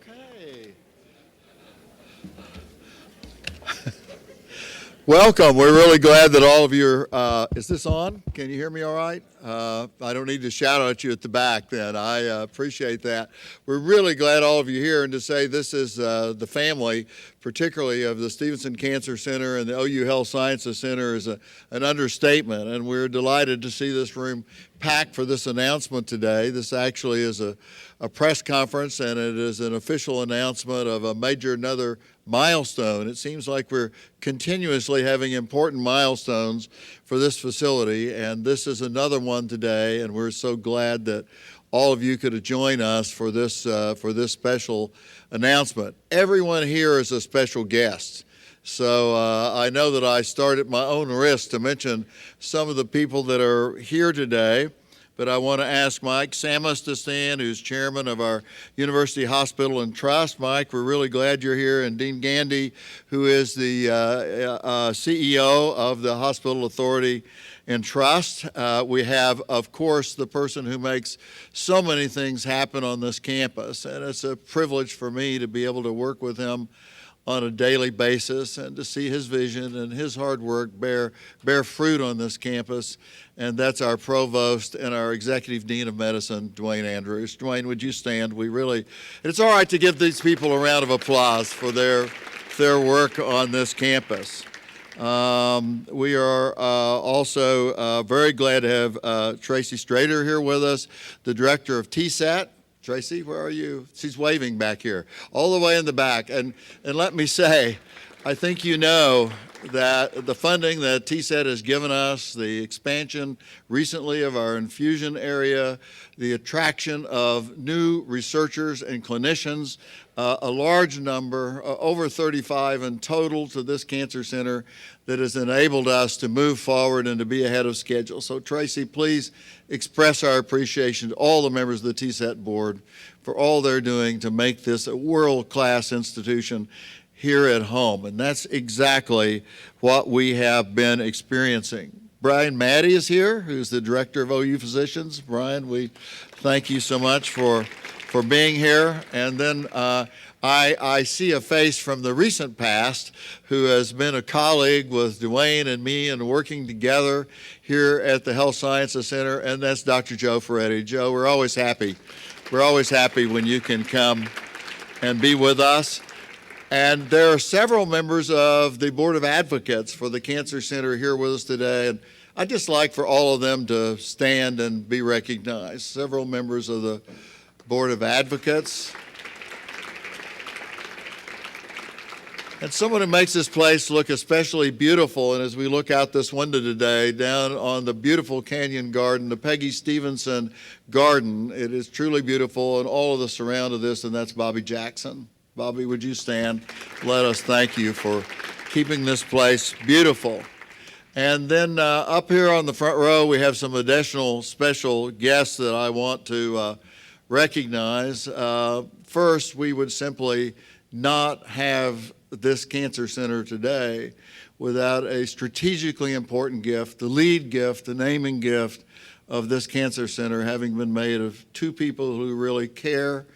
Okay. Welcome. We're really glad that all of you are, is this on? Can you hear me all right? I don't need to shout at you at the back then. I appreciate that. We're really glad all of you are here, and to say this is the family, particularly of the Stephenson Cancer Center and the OU Health Sciences Center, is an understatement, and we're delighted to see this room packed for this announcement today. This actually is a press conference, and it is an official announcement of another milestone. It seems like we're continuously having important milestones for this facility, and this is another one today, and we're so glad that all of you could join us for this special announcement. Everyone here is a special guest. So I know that I start at my own risk to mention some of the people that are here today, but I want to ask Mike Samus to stand, who's chairman of our University Hospital and Trust. Mike, we're really glad you're here. And Dean Gandy, who is the CEO of the Hospital Authority and Trust. We have, of course, the person who makes so many things happen on this campus, and it's a privilege for me to be able to work with him on a daily basis and to see his vision and his hard work bear fruit on this campus. And that's our provost and our executive dean of medicine, Dwayne Andrews. Dwayne, would you stand? It's all right to give these people a round of applause for their work on this campus. We are also very glad to have Tracy Strader here with us, the director of TSAT. Tracy, where are you? She's waving back here, all the way in the back. And let me say, I think you know that the funding that TSAT has given us, the expansion recently of our infusion area, the attraction of new researchers and clinicians, a large number, over 35 in total to this cancer center, that has enabled us to move forward and to be ahead of schedule. So Tracy, please express our appreciation to all the members of the TSAT board for all they're doing to make this a world-class institution here at home. And that's exactly what we have been experiencing. Brian Maddie is here, who's the director of OU Physicians. Brian, we thank you so much for being here. And then I see a face from the recent past who has been a colleague with Dwayne and me and working together here at the Health Sciences Center, and that's Dr. Joe Ferretti. Joe, we're always happy. We're always happy when you can come and be with us. And there are several members of the Board of Advocates for the Cancer Center here with us today, and I'd just like for all of them to stand and be recognized. Several members of the Board of Advocates. And someone who makes this place look especially beautiful, and as we look out this window today, down on the beautiful Canyon Garden, the Peggy Stephenson Garden, it is truly beautiful, and all of the surround of this, and that's Bobby Jackson. Bobby, would you stand? Let us thank you for keeping this place beautiful. And then up here on the front row, we have some additional special guests that I want to recognize. First, we would simply not have this cancer center today without a strategically important gift, the lead gift, the naming gift of this cancer center having been made of two people who really care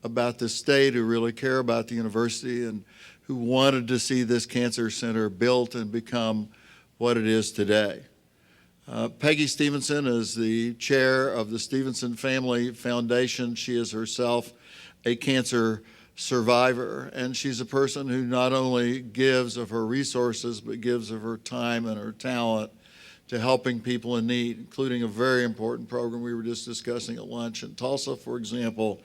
about the state, who really care about the university, and who wanted to see this cancer center built and become what it is today. Peggy Stephenson is the chair of the Stephenson Family Foundation. She is herself a cancer survivor, and she's a person who not only gives of her resources, but gives of her time and her talent to helping people in need, including a very important program we were just discussing at lunch in Tulsa, for example,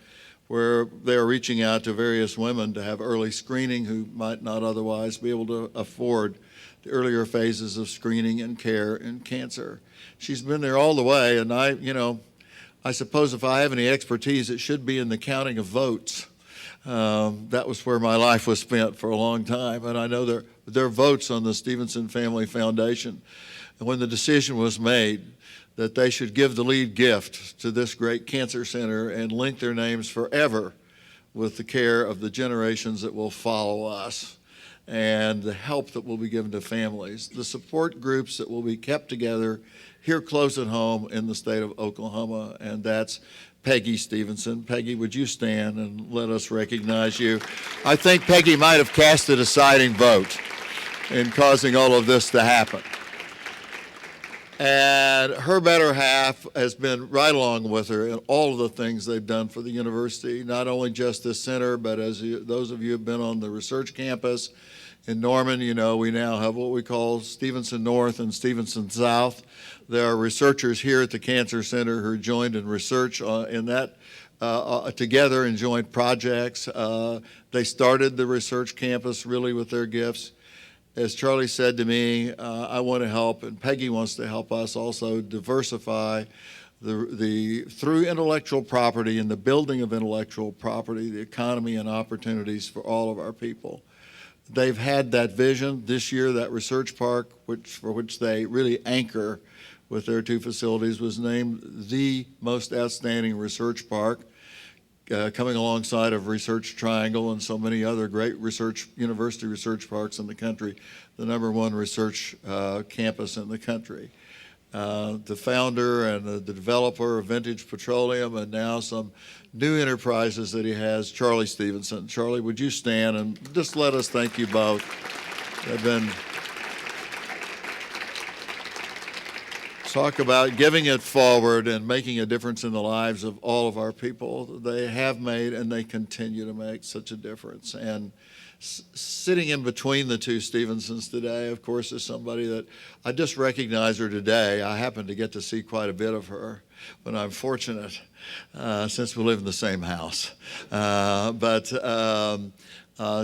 where they're reaching out to various women to have early screening who might not otherwise be able to afford the earlier phases of screening and care in cancer. She's been there all the way, and I suppose if I have any expertise, it should be in the counting of votes. That was where my life was spent for a long time, and I know there are votes on the Stephenson Family Foundation. And when the decision was made that they should give the lead gift to this great cancer center and link their names forever with the care of the generations that will follow us and the help that will be given to families, the support groups that will be kept together here close at home in the state of Oklahoma, and that's Peggy Stephenson. Peggy, would you stand and let us recognize you? I think Peggy might have cast a deciding vote in causing all of this to happen. And her better half has been right along with her in all of the things they've done for the university, not only just this center, but those of you who have been on the research campus in Norman, you know, we now have what we call Stephenson North and Stephenson South. There are researchers here at the Cancer Center who joined in research in that together in joint projects. They started the research campus really with their gifts. As Charlie said to me, I want to help, and Peggy wants to help us also diversify through intellectual property and the building of intellectual property, the economy and opportunities for all of our people. They've had that vision. This year, that research park, for which they really anchor with their two facilities, was named the most outstanding research park, coming alongside of Research Triangle and so many other great university research parks in the country, the #1 research campus in the country. The founder and the developer of Vintage Petroleum, and now some new enterprises that he has, Charlie Stephenson. Charlie, would you stand and just let us thank you both. They've been talk about giving it forward and making a difference in the lives of all of our people. They have made and they continue to make such a difference. And sitting in between the two Stephensons today, of course, is somebody that I just recognize her today. I happen to get to see quite a bit of her when I'm fortunate, since we live in the same house.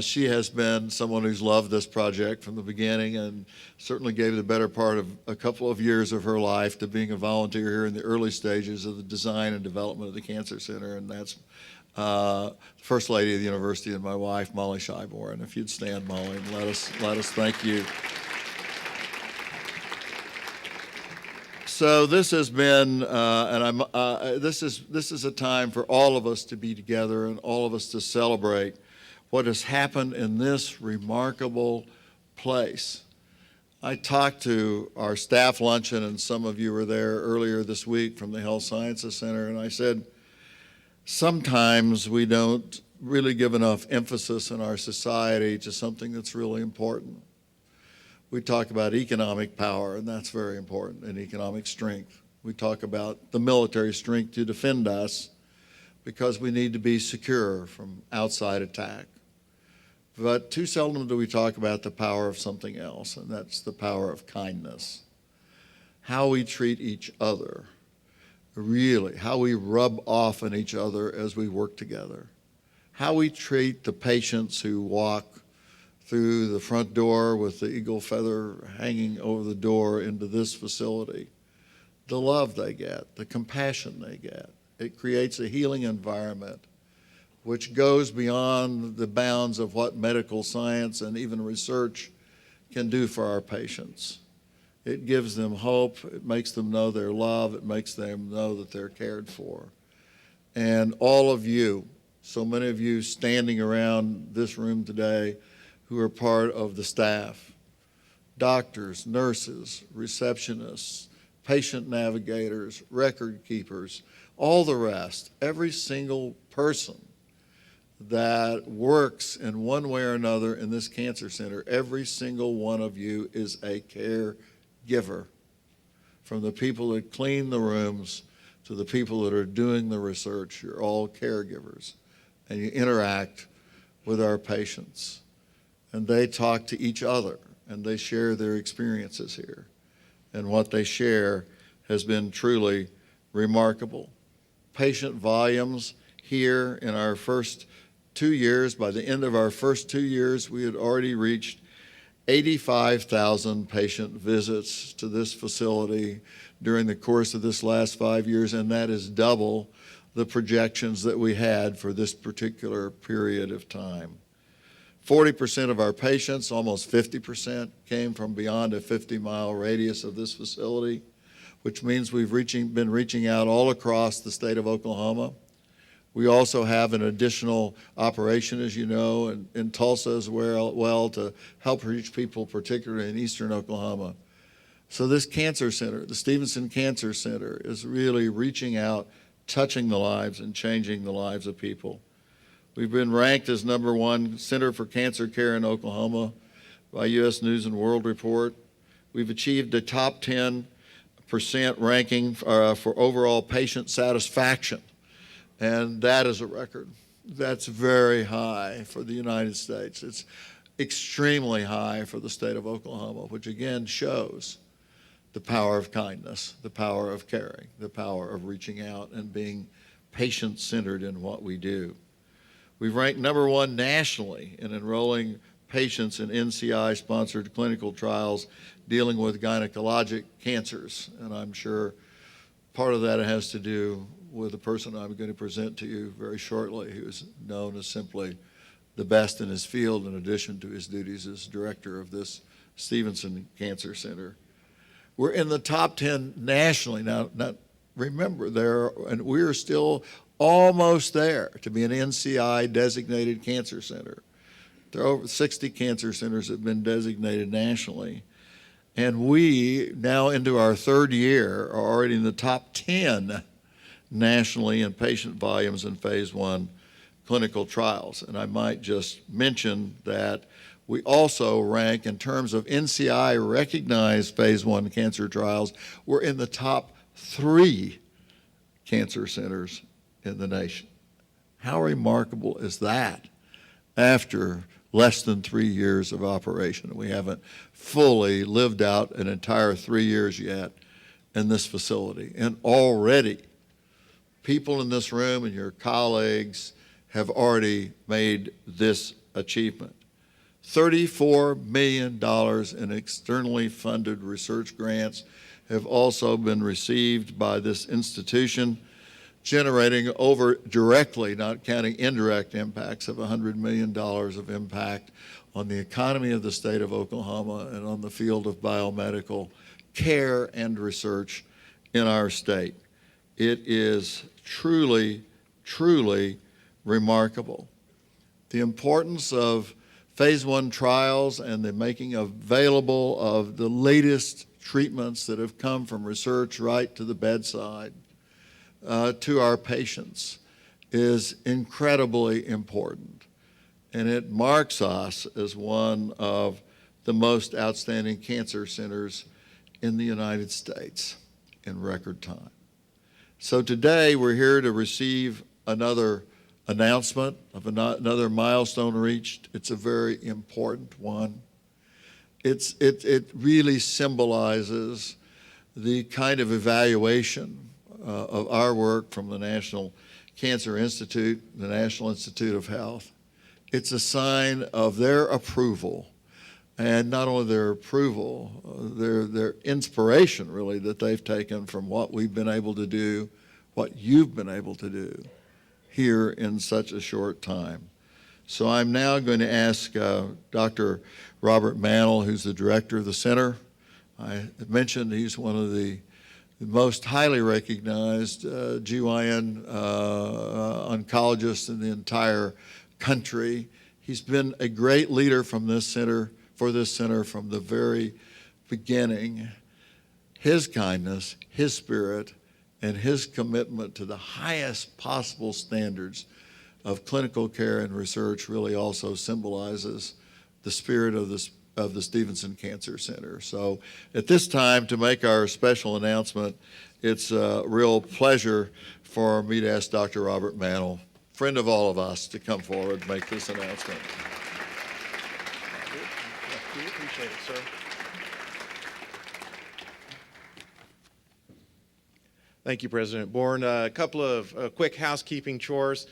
She has been someone who's loved this project from the beginning and certainly gave the better part of a couple of years of her life to being a volunteer here in the early stages of the design and development of the Cancer Center, and that's the First Lady of the University and my wife, Molly Scheibor. And if you'd stand, Molly, and let us thank you. So this has been, this is a time for all of us to be together and all of us to celebrate what has happened in this remarkable place. I talked to our staff luncheon, and some of you were there earlier this week from the Health Sciences Center, and I said, sometimes we don't really give enough emphasis in our society to something that's really important. We talk about economic power, and that's very important, and economic strength. We talk about the military strength to defend us because we need to be secure from outside attack. But too seldom do we talk about the power of something else, and that's the power of kindness. How we treat each other, really, how we rub off on each other as we work together. How we treat the patients who walk through the front door with the eagle feather hanging over the door into this facility. The love they get, the compassion they get. It creates a healing environment which goes beyond the bounds of what medical science and even research can do for our patients. It gives them hope, it makes them know they're loved, it makes them know that they're cared for. And all of you, so many of you standing around this room today who are part of the staff, doctors, nurses, receptionists, patient navigators, record keepers, all the rest, every single person that works in one way or another in this cancer center, every single one of you is a caregiver. From the people that clean the rooms to the people that are doing the research, you're all caregivers. And you interact with our patients. And they talk to each other, and they share their experiences here. And what they share has been truly remarkable. Patient volumes here in our first 2 years, by the end of our first 2 years, we had already reached 85,000 patient visits to this facility during the course of this last 5 years, and that is double the projections that we had for this particular period of time. 40% of our patients, almost 50%, came from beyond a 50-mile radius of this facility, which means we've been reaching out all across the state of Oklahoma. We also have an additional operation, as you know, in Tulsa as well to help reach people, particularly in eastern Oklahoma. So this cancer center, the Stephenson Cancer Center, is really reaching out touching the lives and changing the lives of people. We've been ranked as #1 Center for Cancer Care in Oklahoma by U.S. News and World Report. We've achieved a top 10% ranking for overall patient satisfaction, and that is a record. That's very high for the United States. It's extremely high for the state of Oklahoma, which again shows the power of kindness, the power of caring, the power of reaching out and being patient-centered in what we do. We've ranked #1 nationally in enrolling patients in NCI-sponsored clinical trials dealing with gynecologic cancers, and I'm sure part of that has to do with the person I'm going to present to you very shortly, who is known as simply the best in his field in addition to his duties as director of this Stephenson Cancer Center. We're in the top 10 nationally. Now remember, and we're still almost there to be an NCI-designated cancer center. There are over 60 cancer centers that have been designated nationally. And we, now into our 3rd year, are already in the top 10 nationally in patient volumes in phase 1 clinical trials. And I might just mention that we also rank in terms of NCI-recognized phase 1 cancer trials. We're in the top 3 cancer centers in the nation. How remarkable is that after less than 3 years of operation? We haven't fully lived out an entire 3 years yet in this facility. And already, people in this room and your colleagues have already made this achievement. $34 million in externally funded research grants have also been received by this institution, generating over directly, not counting indirect impacts, of $100 million of impact on the economy of the state of Oklahoma and on the field of biomedical care and research in our state. It is truly, truly remarkable. The importance of phase 1 trials and the making available of the latest treatments that have come from research right to the bedside to our patients is incredibly important. And it marks us as one of the most outstanding cancer centers in the United States in record time. So today we're here to receive another announcement of another milestone reached. It's a very important one. It really symbolizes the kind of evaluation of our work from the National Cancer Institute, the National Institute of Health. It's a sign of their approval, and not only their approval, their inspiration, really, that they've taken from what we've been able to do, what you've been able to do here in such a short time. So I'm now going to ask Dr. Robert Mannell, who's the director of the center. I mentioned he's one of the most highly recognized GYN oncologists in the entire country. He's been a great leader from this center, for this center from the very beginning. His kindness, his spirit, and his commitment to the highest possible standards of clinical care and research really also symbolizes the spirit of the Stephenson Cancer Center. So at this time, to make our special announcement, it's a real pleasure for me to ask Dr. Robert Mannell, friend of all of us, to come forward and make this announcement. We appreciate it, sir. Thank you, President Bourne. A couple of quick housekeeping chores.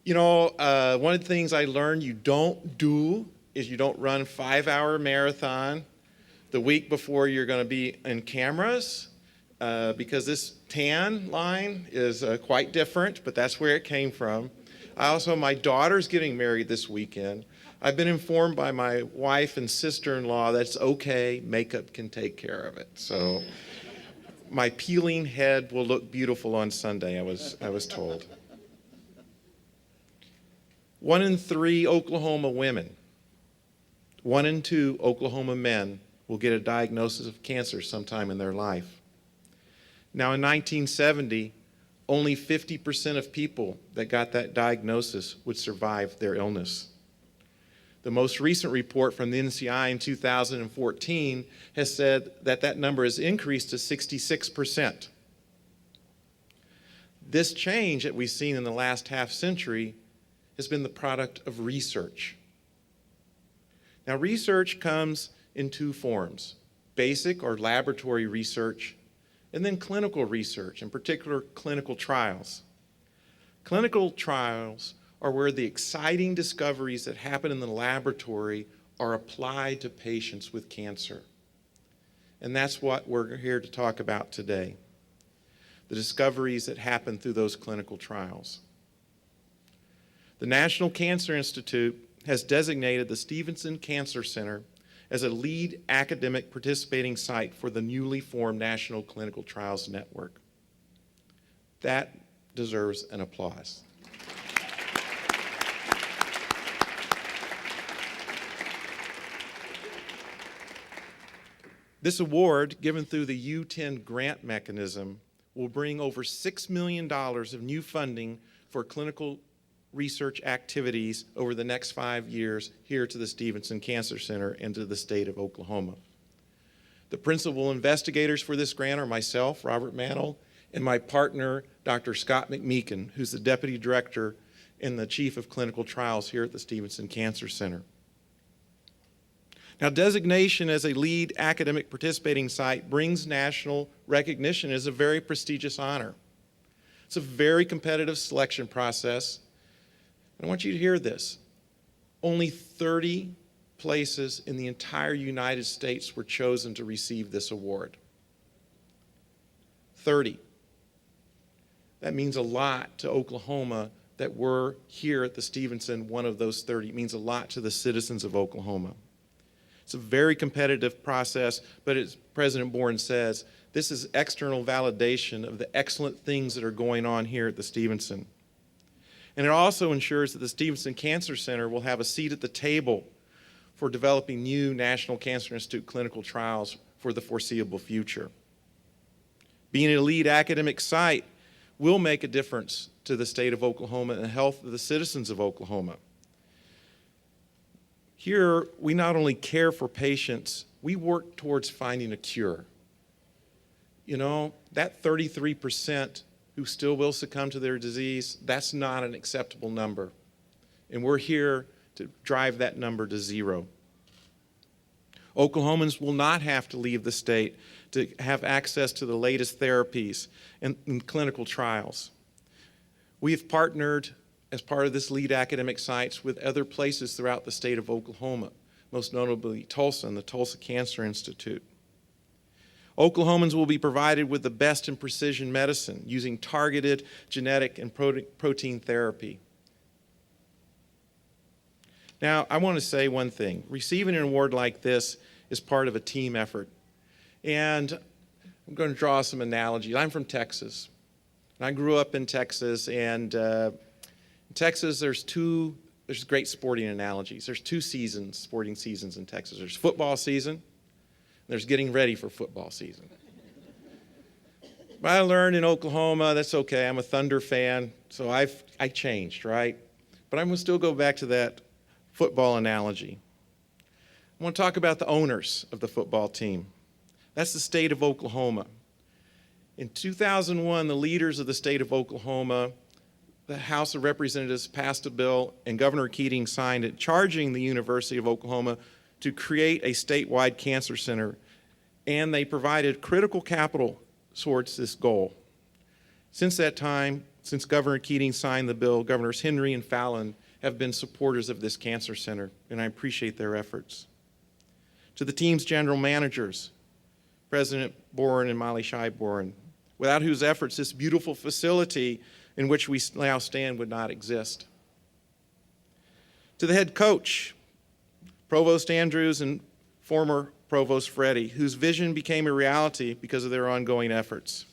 You know, one of the things I learned you don't do is you don't run 5-hour marathon the week before you're going to be in cameras, because this tan line is quite different, but that's where it came from. My daughter's getting married this weekend. I've been informed by my wife and sister-in-law that it's okay, makeup can take care of it. So my peeling head will look beautiful on Sunday, I was told. 1 in 3 Oklahoma women, 1 in 2 Oklahoma men will get a diagnosis of cancer sometime in their life. Now, in 1970, only 50% of people that got that diagnosis would survive their illness. The most recent report from the NCI in 2014 has said that that number has increased to 66%. This change that we've seen in the last half century has been the product of research. Now, research comes in two forms: basic or laboratory research, and then clinical research, in particular clinical trials. Clinical trials are where the exciting discoveries that happen in the laboratory are applied to patients with cancer. And that's what we're here to talk about today, the discoveries that happen through those clinical trials. The National Cancer Institute has designated the Stephenson Cancer Center as a lead academic participating site for the newly formed National Clinical Trials Network. That deserves an applause. This award, given through the U10 grant mechanism, will bring over $6 million of new funding for clinical research activities over the next 5 years here to the Stephenson Cancer Center and to the state of Oklahoma. The principal investigators for this grant are myself, Robert Mantle, and my partner, Dr. Scott McMeekin, who's the Deputy Director and the Chief of Clinical Trials here at the Stephenson Cancer Center. Now, designation as a lead academic participating site brings national recognition as a very prestigious honor. It's a very competitive selection process. I want you to hear this. Only 30 places in the entire United States were chosen to receive this award. 30. That means a lot to Oklahoma that we're here at the Stephenson, one of those 30. It means a lot to the citizens of Oklahoma. It's a very competitive process, but as President Bourne says, this is external validation of the excellent things that are going on here at the Stephenson. And it also ensures that the Stephenson Cancer Center will have a seat at the table for developing new National Cancer Institute clinical trials for the foreseeable future. Being a lead academic site will make a difference to the state of Oklahoma and the health of the citizens of Oklahoma. Here, we not only care for patients, we work towards finding a cure. You know, that 33% who still will succumb to their disease, that's not an acceptable number. And we're here to drive that number to zero. Oklahomans will not have to leave the state to have access to the latest therapies and clinical trials. We have partnered as part of this lead academic sites with other places throughout the state of Oklahoma, most notably Tulsa and the Tulsa Cancer Institute. Oklahomans will be provided with the best in precision medicine using targeted genetic and protein therapy. Now, I want to say one thing. Receiving an award like this is part of a team effort. And I'm going to draw some analogies. I'm from Texas. I grew up in Texas, and in Texas there's great sporting analogies. There's two sporting seasons in Texas. There's football season, there's getting ready for football season. But I learned in Oklahoma, that's okay, I'm a Thunder fan, so I changed, right? But I'm going to still go back to that football analogy. I want to talk about the owners of the football team. That's the state of Oklahoma. In 2001, the leaders of the state of Oklahoma, the House of Representatives passed a bill, and Governor Keating signed it, charging the University of Oklahoma to create a statewide cancer center, and they provided critical capital towards this goal. Since that time, since Governor Keating signed the bill, Governors Henry and Fallon have been supporters of this cancer center, and I appreciate their efforts. To the team's general managers, President Bourne and Molly Scheiborn, without whose efforts this beautiful facility in which we now stand would not exist. To the head coach, Provost Andrews and former Provost Freddie, whose vision became a reality because of their ongoing efforts.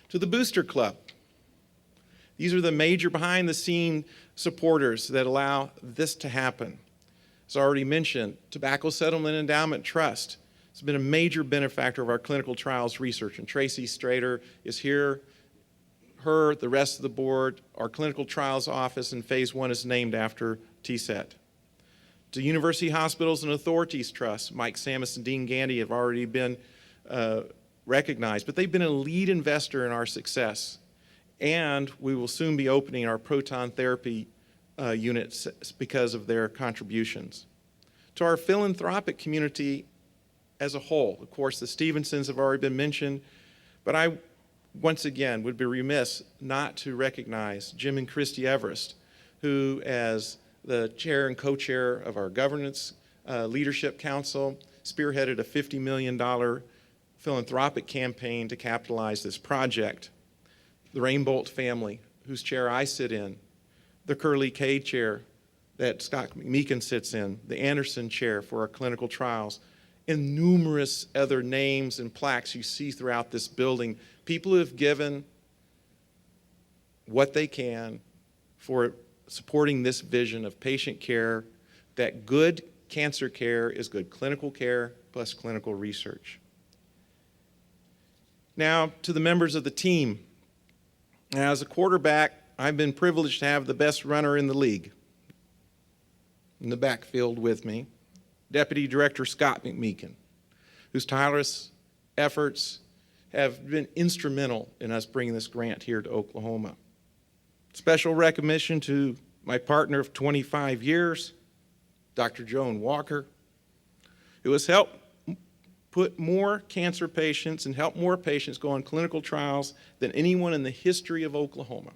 To the Booster Club. These are the major behind-the-scene supporters that allow this to happen. As already mentioned, Tobacco Settlement Endowment Trust has been a major benefactor of our clinical trials research, and Tracy Strader is here her, the rest of the board, our clinical trials office in phase 1 is named after TSET. To University Hospitals and Authorities Trust, Mike Samus and Dean Gandy have already been recognized, but they've been a lead investor in our success. And we will soon be opening our proton therapy units because of their contributions. To our philanthropic community as a whole, of course, the Stephensons have already been mentioned, but I, once again, would be remiss not to recognize Jim and Christy Everest, who, as the chair and co-chair of our Governance Leadership Council, spearheaded a $50 million philanthropic campaign to capitalize this project. The Rainbolt family, whose chair I sit in, the Curly K chair that Scott McMeekin sits in, the Anderson chair for our clinical trials, and numerous other names and plaques you see throughout this building. People who have given what they can for supporting this vision of patient care, that good cancer care is good clinical care plus clinical research. Now, to the members of the team. As a quarterback, I've been privileged to have the best runner in the league in the backfield with me, Deputy Director Scott McMeekin, whose tireless efforts have been instrumental in us bringing this grant here to Oklahoma. Special recognition to my partner of 25 years, Dr. Joan Walker, who has helped put more cancer patients and help more patients go on clinical trials than anyone in the history of Oklahoma.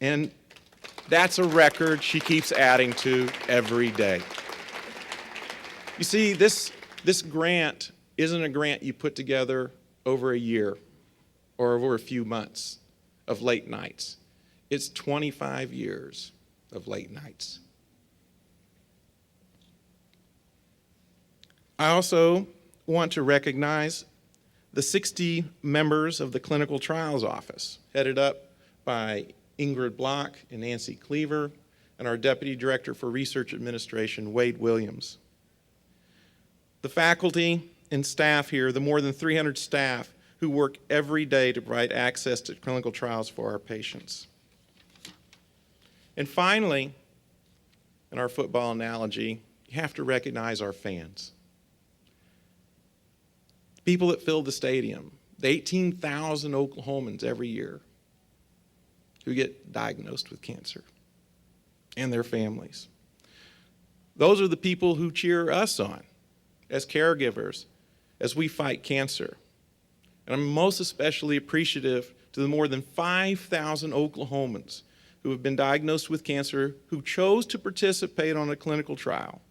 And that's a record she keeps adding to every day. You see, this grant isn't a grant you put together over a year or over a few months of late nights. It's 25 years of late nights. I also want to recognize the 60 members of the Clinical Trials Office, headed up by Ingrid Block and Nancy Cleaver, and our Deputy Director for Research Administration, Wade Williams. The faculty and staff here, the more than 300 staff who work every day to provide access to clinical trials for our patients. And finally, in our football analogy, you have to recognize our fans. People that fill the stadium, the 18,000 Oklahomans every year who get diagnosed with cancer, and their families. Those are the people who cheer us on as caregivers as we fight cancer. And I'm most especially appreciative to the more than 5,000 Oklahomans who have been diagnosed with cancer, who chose to participate on a clinical trial,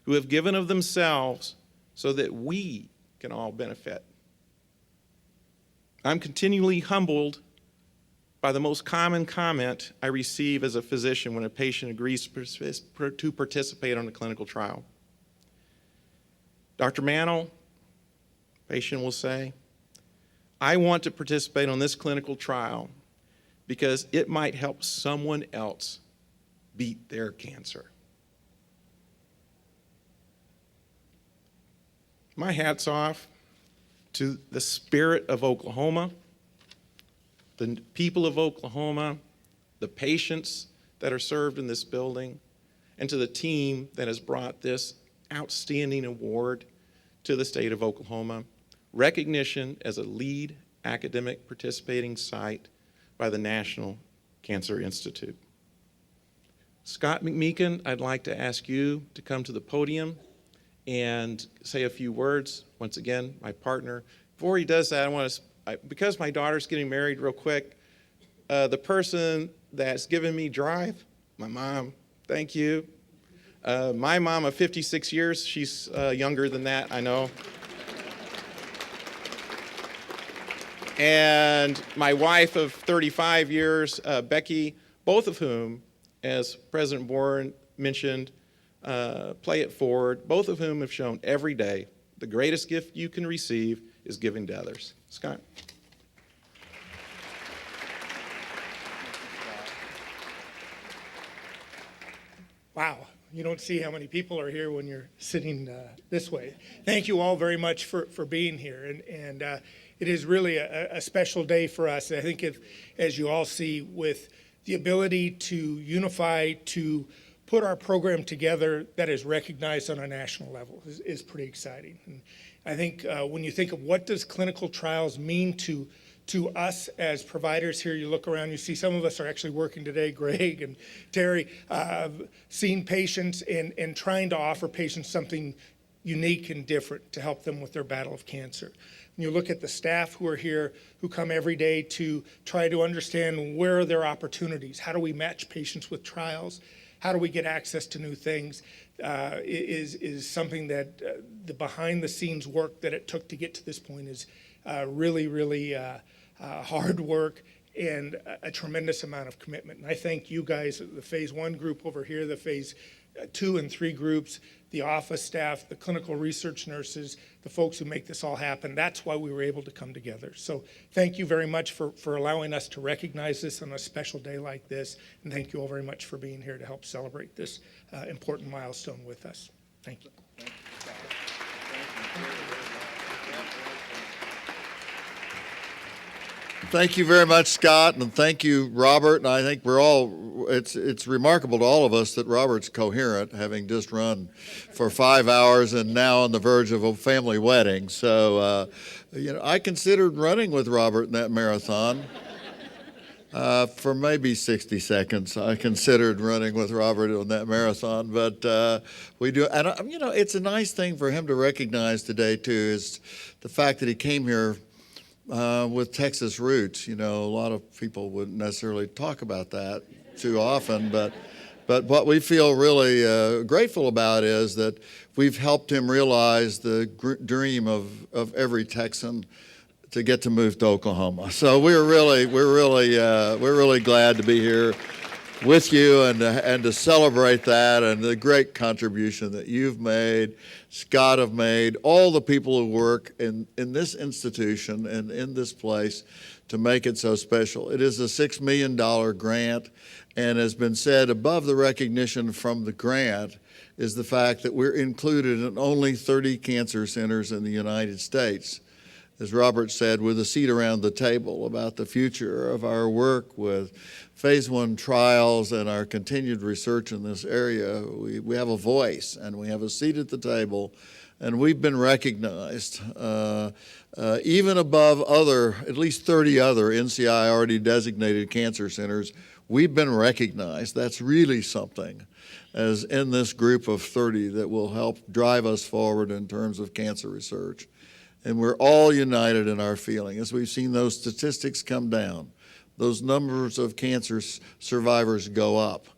who have given of themselves so that we can all benefit. I'm continually humbled by the most common comment I receive as a physician when a patient agrees to participate on a clinical trial. Dr. Mantle, patient will say, I want to participate on this clinical trial because it might help someone else beat their cancer. My hat's off to the spirit of Oklahoma, the people of Oklahoma, the patients that are served in this building, and to the team that has brought this outstanding award to the state of Oklahoma, recognition as a lead academic participating site by the National Cancer Institute. Scott McMeekin, I'd like to ask you to come to the podium and say a few words. Once again, my partner. Before he does that, because my daughter's getting married real quick, the person that's given me drive, my mom, thank you. My mom of 56 years, she's younger than that, I know. And my wife of 35 years, Becky, both of whom, as President Boren mentioned, play it forward, both of whom have shown every day the greatest gift you can receive is giving to others. Scott. Wow, You don't see how many people are here when you're sitting this way. Thank you all very much for being here. And it is really a special day for us. I think as you all see, with the ability to unify, to put our program together that is recognized on a national level is pretty exciting. And I think when you think of what does clinical trials mean to us as providers here, you look around, you see some of us are actually working today, Greg and Terry, seeing patients and trying to offer patients something unique and different to help them with their battle of cancer. When you look at the staff who are here, who come every day to try to understand where are their opportunities, how do we match patients with trials, how do we get access to new things, is something that the behind the scenes work that it took to get to this point is really hard work and a tremendous amount of commitment. And I thank you guys, the phase 1 group over here, the phase 2 and 3 groups, the office staff, the clinical research nurses, the folks who make this all happen. That's why we were able to come together. So thank you very much for allowing us to recognize this on a special day like this. And thank you all very much for being here to help celebrate this important milestone with us. Thank you. Thank you very much, Scott, and thank you, Robert. And I think it's remarkable to all of us that Robert's coherent, having just run for 5 hours and now on the verge of a family wedding. So, I considered running with Robert in that marathon. For maybe 60 seconds, I considered running with Robert on that marathon, but we do. And, it's a nice thing for him to recognize today, too, is the fact that he came here with Texas roots. A lot of people wouldn't necessarily talk about that too often, but what we feel really grateful about is that we've helped him realize the dream of every Texan to get to move to Oklahoma. So we're really glad to be here with you and to celebrate that and the great contribution that you've made, Scott have made, all the people who work in this institution and in this place to make it so special. It is a $6 million grant, and has been said, above the recognition from the grant is the fact that we're included in only 30 cancer centers in the United States. As Robert said, with a seat around the table about the future of our work with phase 1 trials and our continued research in this area, we have a voice and we have a seat at the table, and we've been recognized even above at least 30 other NCI already designated cancer centers. We've been recognized. That's really something, as in this group of 30 that will help drive us forward in terms of cancer research. And we're all united in our feeling. As we've seen those statistics come down, those numbers of cancer survivors go up.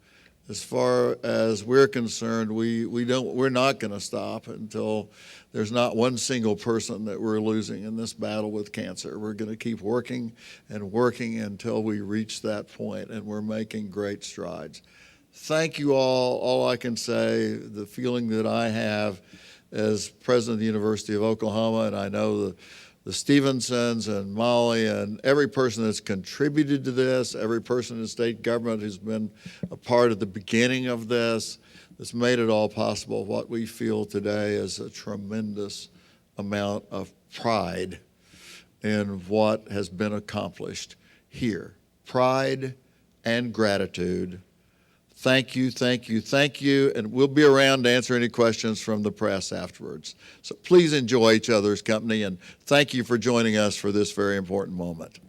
As far as we're concerned, we're not going to stop until there's not one single person that we're losing in this battle with cancer. We're going to keep working and working until we reach that point, and we're making great strides. Thank you all. All I can say, the feeling that I have as president of the University of Oklahoma, and I know the Stephensons and Molly and every person that's contributed to this, every person in state government who's been a part of the beginning of this, that's made it all possible. What we feel today is a tremendous amount of pride in what has been accomplished here. Pride and gratitude. Thank you, thank you, thank you, and we'll be around to answer any questions from the press afterwards. So please enjoy each other's company, and thank you for joining us for this very important moment.